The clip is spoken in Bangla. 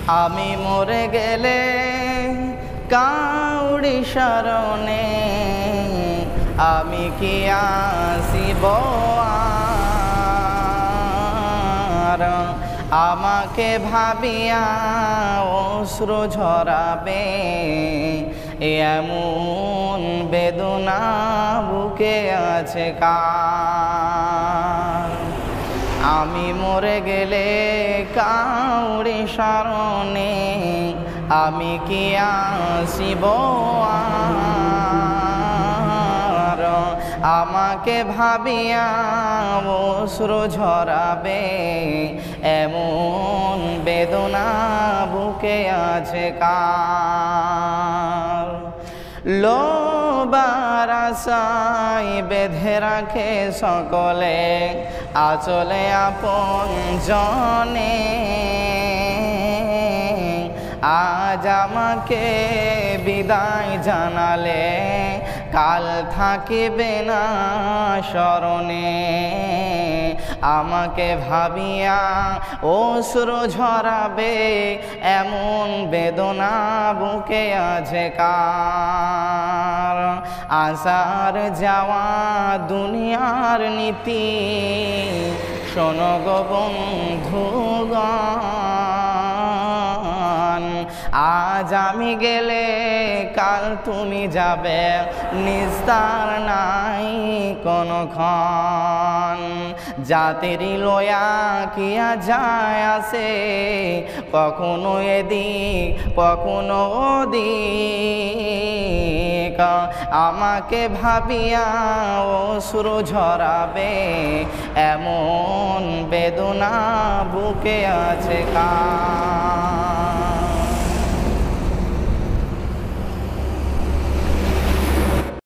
আমি মরে গেলে কাউরি শরণে আমি কি আসিব আর? আমাকে ভাবিয়া অশ্রু ঝরাবে এমন বেদনা বুকে আছে কার? আমি মরে গেলে কাউরি শরণে আমি কি আসিব আর? আমাকে ভাবিয়া অশ্রু ঝরাবে এমন বেদনা বুকে আছে কার? লোবার আশায় বেঁধে রাখে সকলে আঁচলে আপন জনে, আজ আমাকে বিদায় জানালে কাল থাকিবে না স্মরণে। আমাকে ভাবিয়া অশ্রু ঝরাবে এমন বেদনা বুকে আছে কার? আসার যাওয়া দুনিয়ার নীতি শোনো গো বন্ধুগণ, আজ আমি গেলে কাল তুমি যাবে, নিস্তার নাই কোনক্ষণ। জাতিরি লয়া কিয়া যায় আসে, কখনো এদিক কখনো ওদিক। আমাকে ভাবিয়া অশ্রু ঝরাবে এমন বেদনা বুকে আছে কার?